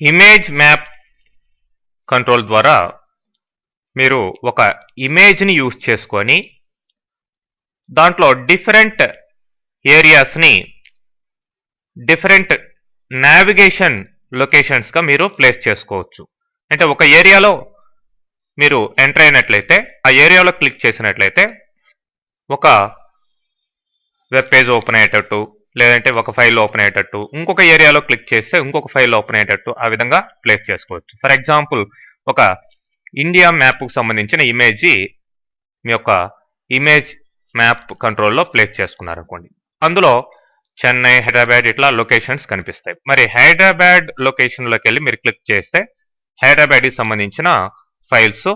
Image map control ద్వారా మీరు ఒక ఇమేజ్ని యూజ్ చేసుకొని దాంట్లో డిఫరెంట్ ఏరియాస్ని డిఫరెంట్ నావిగేషన్ లొకేషన్స్గా మీరు ప్లేస్ చేసుకోవచ్చు. అంటే ఒక ఏరియాలో మీరు ఎంటర్ అయినట్లయితే ఆ ఏరియాలో క్లిక్ చేసినట్లయితే ఒక వెబ్ పేజ్ ఓపెన్ అయ్యేటట్టు, లేదంటే ఒక ఫైల్ ఓపెన్ అయ్యేటట్టు, ఇంకొక ఏరియాలో క్లిక్ చేస్తే ఇంకొక ఫైల్ ఓపెన్ అయ్యేటట్టు ఆ విధంగా ప్లేస్ చేసుకోవచ్చు. ఫర్ ఎగ్జాంపుల్ ఒక ఇండియా మ్యాప్కు సంబంధించిన ఇమేజ్ మీ యొక్క ఇమేజ్ మ్యాప్ కంట్రోల్లో ప్లేస్ చేసుకున్నారనుకోండి. అందులో చెన్నై, హైదరాబాద్ ఇట్లా లొకేషన్స్ కనిపిస్తాయి. మరి హైదరాబాద్ లొకేషన్లోకి వెళ్ళి మీరు క్లిక్ చేస్తే హైదరాబాద్కి సంబంధించిన ఫైల్స్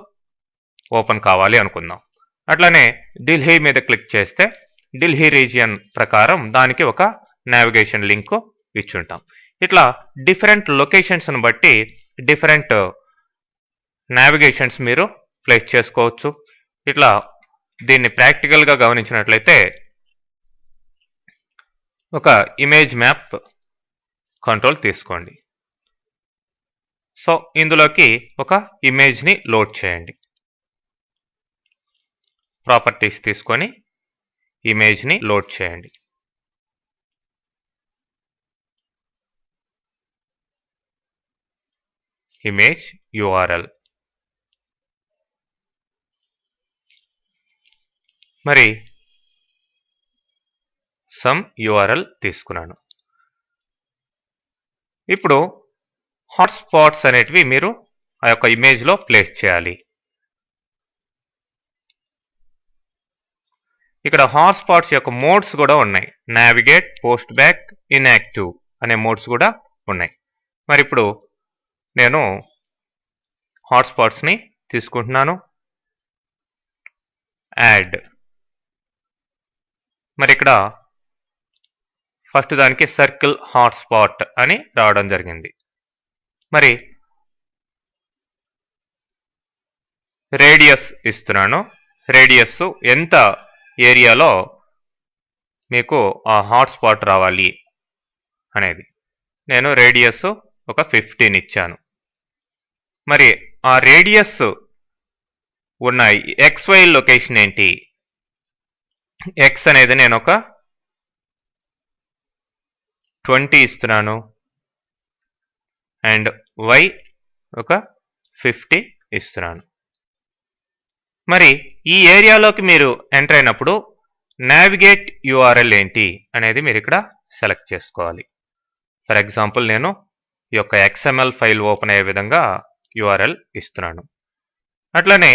ఓపెన్ కావాలి అనుకుందాం. అట్లానే ఢిల్లీ మీద క్లిక్ చేస్తే ఢిల్లీ రీజియన్ ప్రకారం దానికి ఒక నావిగేషన్ లింక్ ఇచ్చుంటాం. ఇట్లా డిఫరెంట్ లొకేషన్స్ని బట్టి డిఫరెంట్ నావిగేషన్స్ మీరు ప్లేస్ చేసుకోవచ్చు. ఇట్లా దీన్ని ప్రాక్టికల్గా గమనించినట్లయితే ఒక ఇమేజ్ మ్యాప్ కంట్రోల్ తీసుకోండి. సో ఇందులోకి ఒక ఇమేజ్ని లోడ్ చేయండి. ప్రాపర్టీస్ తీసుకొని ఇమేజ్ని లోడ్ చేయండి. Image URL. మరి సమ్ URL తీసుకున్నాను. ఇప్పుడు హాట్స్పాట్స్ అనేటివి మీరు ఆ యొక్క ఇమేజ్లో ప్లేస్ చేయాలి. ఇక్కడ హాట్స్పాట్స్ యొక్క మోడ్స్ కూడా ఉన్నాయి. నావిగేట్, పోస్ట్ బ్యాక్, ఇన్యాక్టివ్ అనే మోడ్స్ కూడా ఉన్నాయి. మరి ఇప్పుడు నేను హాట్స్పాట్స్ని తీసుకుంటున్నాను. యాడ్. మరి ఇక్కడ ఫస్ట్ దానికి సర్కిల్ హాట్స్పాట్ అని రావడం జరిగింది. మరి రేడియస్ ఇస్తున్నాను. రేడియస్ ఎంత ఏరియాలో మీకు ఆ హాట్స్పాట్ రావాలి అనేది. నేను రేడియస్ ఒక 15 ఇచ్చాను. మరి ఆ రేడియస్ ఉన్న XY లొకేషన్ ఏంటి? X అనేది నేను ఒక 20 ఇస్తున్నాను అండ్ Y ఒక 50 ఇస్తున్నాను. మరి ఈ ఏరియాలోకి మీరు ఎంటర్ అయినప్పుడు నావిగేట్ URL ఏంటి అనేది మీరు ఇక్కడ సెలెక్ట్ చేసుకోవాలి. ఫర్ ఎగ్జాంపుల్ నేను ఈ యొక్క XML ఫైల్ ఓపెన్ అయ్యే విధంగా URL ఇస్తున్నాను. అట్లనే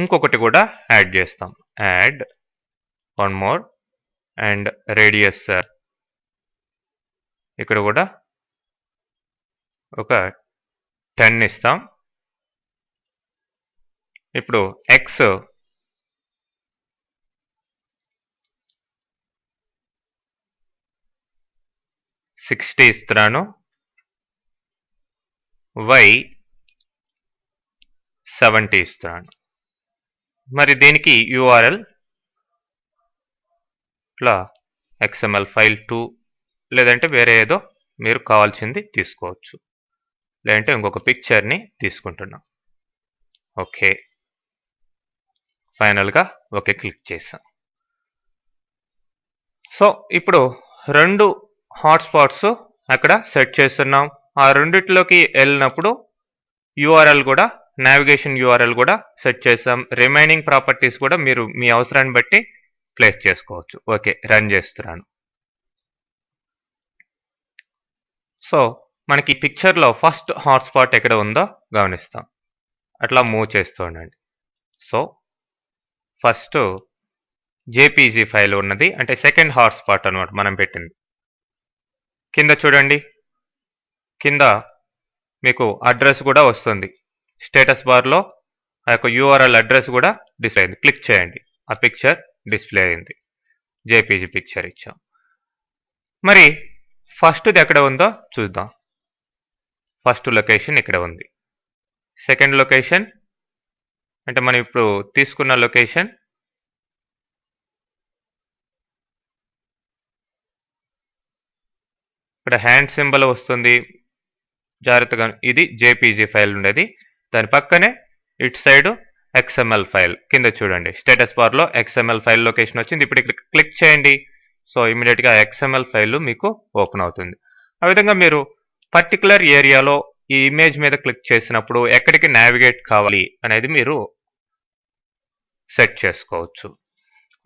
ఇంకొకటి కూడా యాడ్ చేస్తాం. Add one more and radius ఇక్కడ కూడా ఒక 10 ఇస్తాం. ఇప్పుడు X 60 ఇస్తున్నాను. Y 70 ఇస్తున్నాను. మరి దీనికి URL ఇట్లా XML ఫైల్ 2 లేదంటే వేరే ఏదో మీరు కావాల్సింది తీసుకోవచ్చు. లేదంటే ఇంకొక పిక్చర్ని తీసుకుంటున్నాం. ఓకే, ఫైనల్గా ఓకే క్లిక్ చేసాం. సో ఇప్పుడు 2 హాట్స్పాట్స్ అక్కడ సెట్ చేస్తున్నాం. ఆ రెండిట్లోకి వెళ్ళినప్పుడు URL కూడా నావిగేషన్ URL కూడా సెట్ చేసాం. రిమైనింగ్ ప్రాపర్టీస్ కూడా మీరు మీ అవసరాన్ని బట్టి ప్లేస్ చేసుకోవచ్చు. ఓకే, రన్ చేస్తున్నాను. సో మనకి పిక్చర్లో ఫస్ట్ హాట్స్పాట్ ఎక్కడ ఉందో గమనిస్తాం. అట్లా మూవ్ చేస్తూ ఉండండి. సో ఫస్ట్ JPG ఫైల్ ఉన్నది, అంటే సెకండ్ హాట్స్పాట్ అనమాట మనం పెట్టింది. కింద చూడండి, కింద మీకు అడ్రస్ కూడా వస్తుంది. స్టేటస్ బార్లో ఆ యొక్క URL అడ్రస్ కూడా డిస్ప్లే అయింది. క్లిక్ చేయండి, ఆ పిక్చర్ డిస్ప్లే అయింది. JPG పిక్చర్ ఇచ్చాం. మరి ఫస్ట్ది ఎక్కడ ఉందో చూద్దాం. ఫస్ట్ లొకేషన్ ఇక్కడ ఉంది. సెకండ్ లొకేషన్ అంటే మనం ఇప్పుడు తీసుకున్న లొకేషన్ ఇక్కడ హ్యాండ్ సింబల్ వస్తుంది. జాగ్రత్తగా ఇది జేపీజీ ఫైల్ ఉండేది, దాని పక్కనే ఇటు సైడ్ XML ఫైల్ కింద చూడండి స్టేటస్ బార్లో XML ఫైల్ లొకేషన్ వచ్చింది. ఇప్పుడు ఇక్కడ క్లిక్ చేయండి. సో ఇమీడియట్గా XML ఫైల్ మీకు ఓపెన్ అవుతుంది. ఆ విధంగా మీరు పర్టికులర్ ఏరియాలో ఈ ఇమేజ్ మీద క్లిక్ చేసినప్పుడు ఎక్కడికి నావిగేట్ కావాలి అనేది మీరు సెట్ చేసుకోవచ్చు.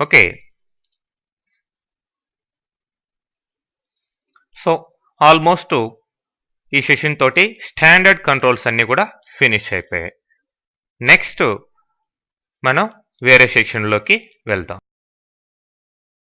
ఓకే, సో ఆల్మోస్ట్ ఈ సెషన్ తోటి స్టాండర్డ్ కంట్రోల్స్ అన్నీ కూడా ఫినిష్ అయిపోయాయి. నెక్స్ట్ మనం వేరే సెషన్లోకి వెళ్దాం.